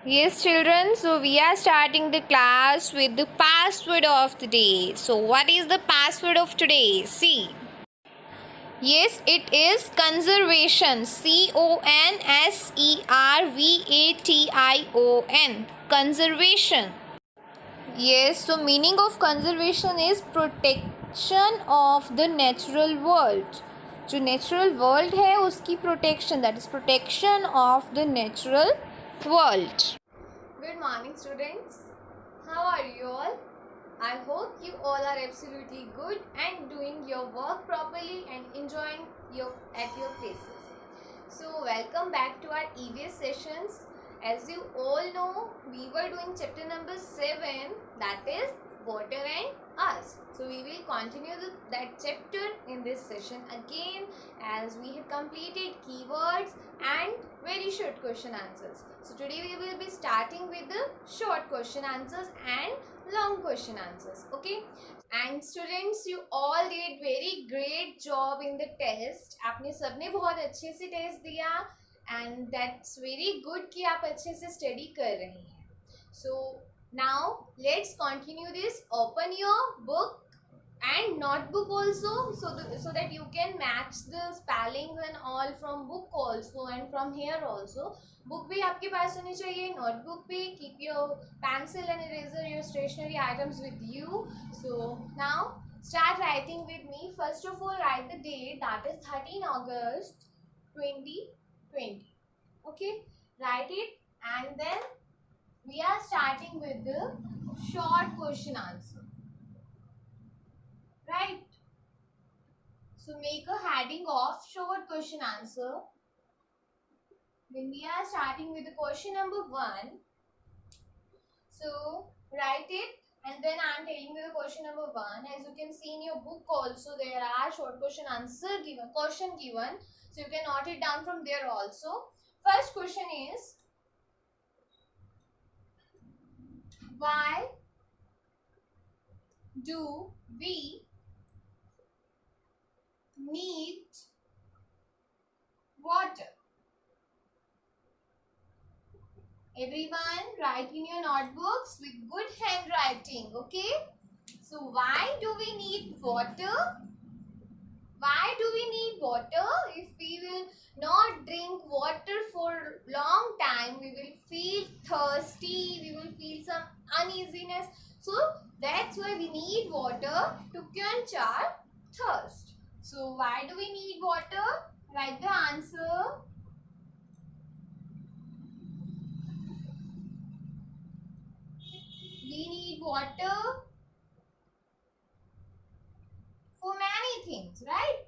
Yes, children, so we are starting the class with the password of the day. So, what is the password of today? See. Yes, it is conservation. CONSERVATION. Conservation. Yes, so meaning of conservation is protection of the natural world. जो natural world है उसकी protection, that is protection of the natural world. Good morning, students. How are you all? I hope you all are absolutely good and doing your work properly and enjoying at your places. So, welcome back to our EVS sessions. As you all know, we were doing chapter number 7, that is water and us. So, we will continue that chapter in this session again, as we have completed keywords and very short question answers. So, today we will be starting with the short question answers and long question answers. Okay. And students, you all did very great job in the test. आपने सबने बहुत अच्छे से test दिया and that's very good कि आप अच्छे से स्टडी कर रही हैं. So now let's continue this. Open your book and notebook also, so that you can match the spellings and all from book also and from here also. Book भी आपके पास होनी चाहिए, notebook भी. Keep your pencil and eraser, your stationery items with you. So now start writing with me. First of all, write the date, that is 13 August 2020. Okay, write it, and then we are starting with the short question answer. Right? So make a heading of short question answer. When we are starting with the question number 1, so write it, and then I am telling you the question number 1. As you can see in your book also, there are short question answer given, question given. So you can note it down from there also. First question is, why do we need water? Everyone, write in your notebooks with good handwriting. Okay. So why do we need water? Why do we need water? If we will not drink water for long time, we will feel thirsty, we will feel some uneasiness. So that's why we need water to quench our thirst. So why do we need water? Write the answer. We need water for many things, right?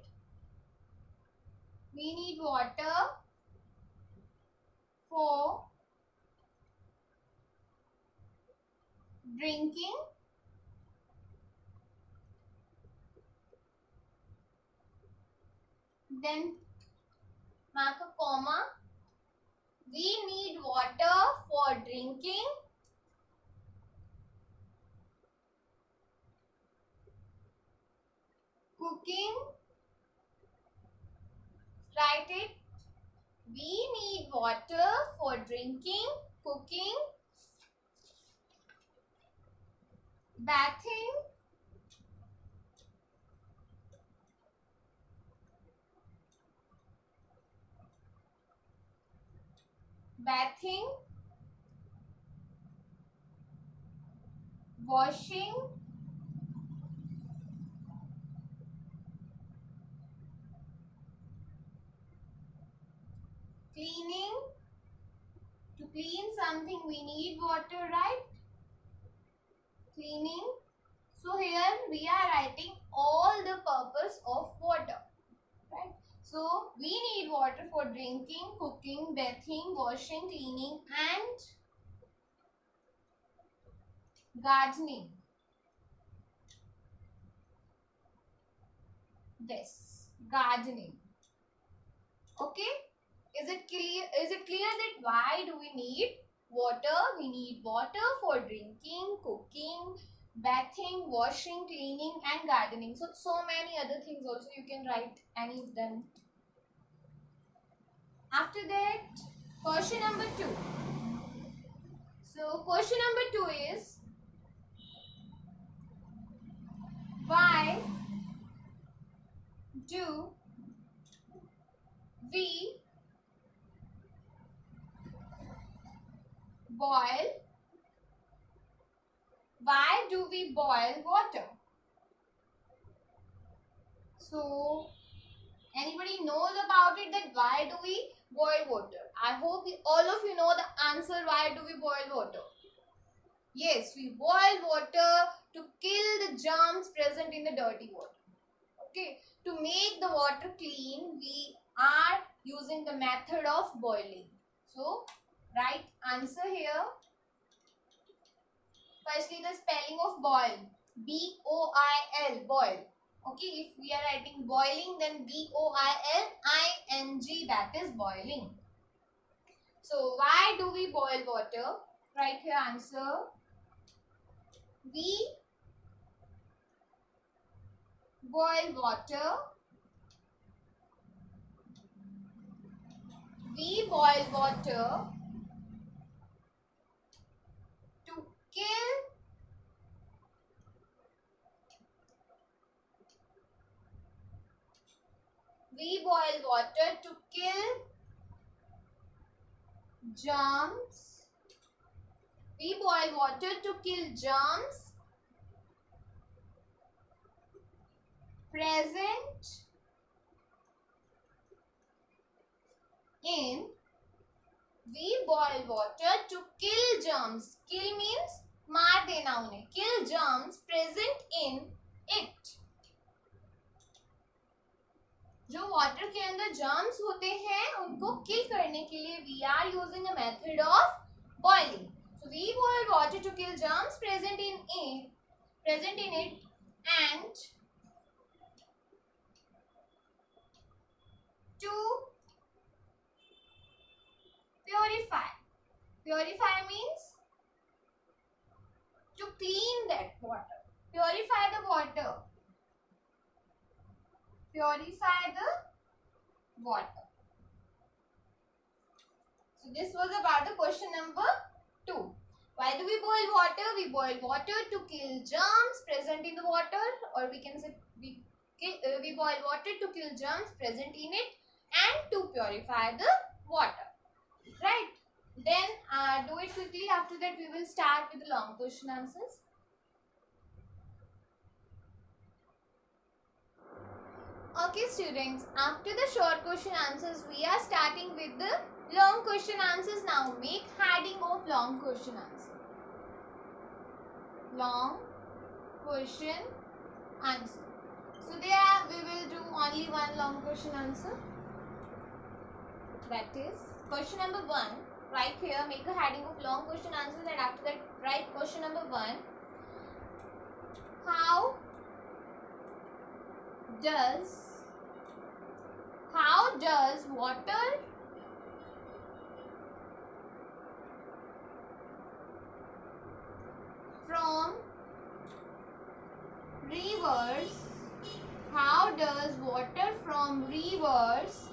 We need water for drinking, then mark a comma. We need water for drinking, cooking. Write it. We need water for drinking, cooking, bathing, washing, cleaning. To clean something we need water, right? Cleaning. So here we are writing all the purpose of water, right? So we need water for drinking, cooking, bathing, washing, cleaning and gardening. This gardening. Okay? Is it clear? Is it clear that why do we need water? We need water for drinking, cooking, bathing, washing, cleaning and gardening. So many other things also you can write any of them. After that, question number 2. question number 2 is, why do we boil water? So anybody knows about it, that why do we boil water? I hope all of you know the answer. Why do we boil water? Yes, we boil water to kill the germs present in the dirty water. Okay, to make the water clean, we are using the method of boiling. So right answer here. Firstly, the spelling of boil, B-O-I-L, boil. Okay, if we are writing boiling, then B-O-I-L-I-N-G, that is boiling. So why do we boil water? Write here answer. We boil water. We boil water to kill germs. We boil water to kill germs present in. We boil water to kill germs. Kill means मार देना उन्हें. Kill germs present in it. जो water के अंदर germs होते हैं उनको किल करने के लिए we are using a method of boiling. So we boil water to kill germs present in it and to purify. Purify means to clean that water. Purify the water. Purify the water. So this was about the question number 2. Why do we boil water? We boil water to kill germs present in the water, or we can say we boil water to kill germs present in it and to purify the water. Right? Then do it quickly. After that we will start with the long question answers. Okay students, after the short question answers we are starting with the long question answers. Now make heading of long question answer. Long question answer. So there we will do only one long question answer. That is question number 1. Right here, make a heading of long question answers, and after that write question number 1. How does water from rivers, how does water from rivers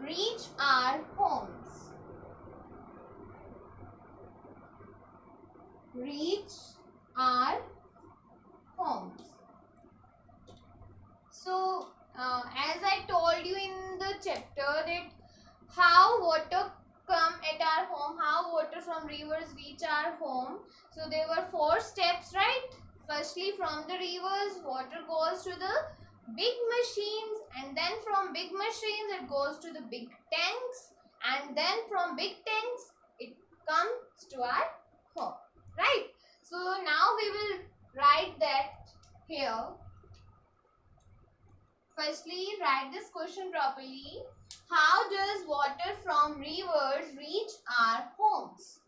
reach our homes? Reach our homes. So as I told you in the chapter that how water come at our home, how water from rivers reach our home. So there were 4 steps, right? Firstly, from the rivers water goes to the big machines, and then from big machines it goes to the big tanks, and then from big tanks it comes to our home, right? So now we will write that here. Firstly, write this question properly. How does water from rivers reach our homes?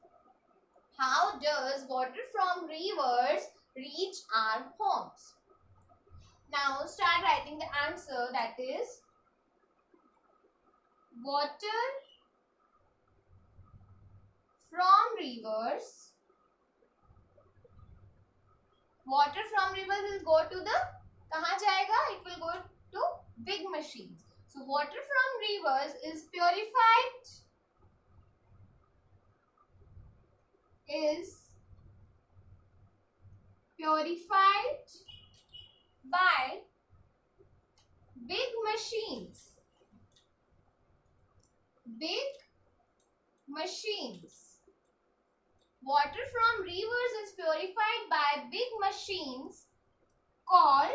How does water from rivers reach our homes? Now start writing the answer, that is water from rivers. Water from rivers will go to the, कहाँ जाएगा? It will go to big machines. So water from rivers is purified purified by big machines. Big machines. Water from rivers is purified by big machines called,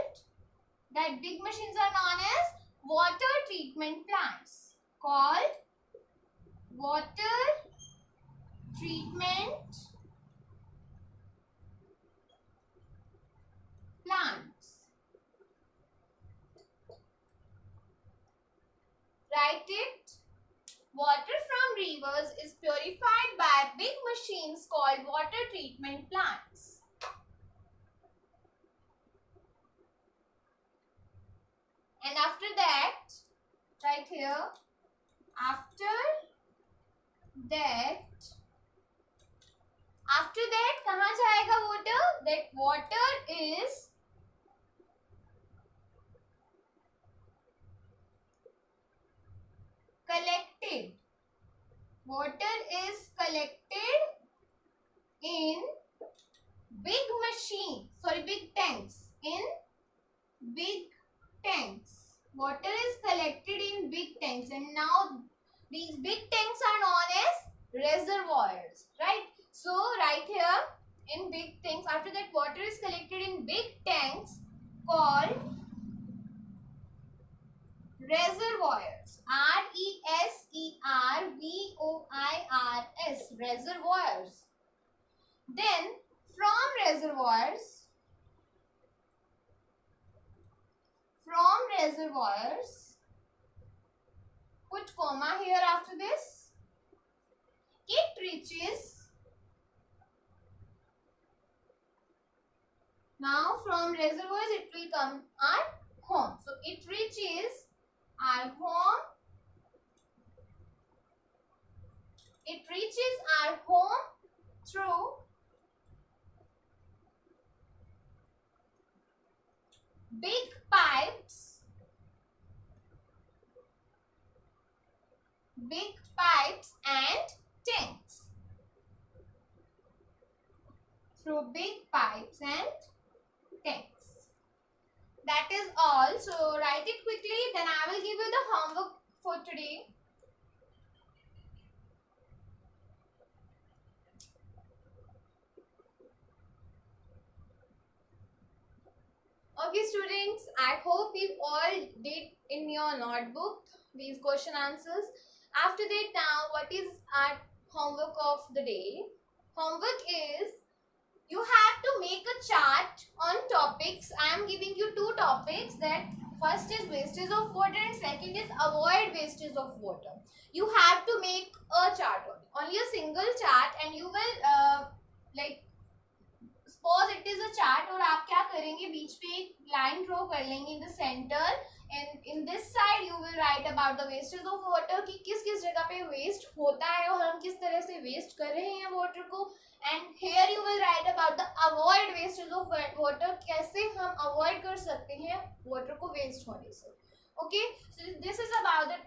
that big machines are known as water treatment plants. Called water treatment plants. Write it. Water from rivers is purified by big machines called water treatment plants. And after that, right here, after that कहाँ जाएगा water? That water is collected. Water is collected in big tanks. In big tanks. Water is collected in big tanks, and now these big tanks are known as reservoirs, right? So right here, in big tanks, after that water is collected in big tanks called reservoirs. reservoirs. Reservoirs. Then from reservoirs, put comma here after this, it reaches, now from reservoirs it will come our home. So it reaches our home. It reaches our home through big pipes and tanks. Through big pipes and tanks. That is all. So write it quickly, then I will give you the homework for today. Okay students, I hope you all did in your notebook these question answers. After that, now what is our homework of the day? Homework is, you have to make a chart on topics. I am giving you two topics, that first is wastage of water and second is avoid wastage of water. You have to make a chart, only a single chart, and you will like suppose it is a chart, और आप क्या करेंगे, बीच पे एक line draw कर लेंगे in the center, and in this side you will write about the wastage of water, कि किस किस जगह पे waste होता है और हम किस तरह से waste कर रहे हैं water को, and here you will write about the avoid wastage of water, कैसे हम avoid कर सकते हैं water को waste होने से. Okay, so this is about the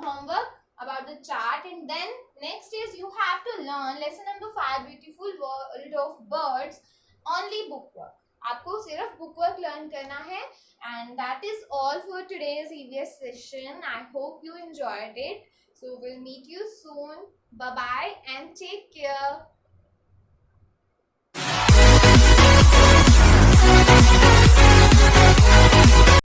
homework, about the chart, and then next is you have to learn lesson number 5, beautiful world of birds, only book work. आपको सिर्फ book work learn करना है, and that is all for today's EVS session. I hope you enjoyed it. So we'll meet you soon. Bye bye and take care.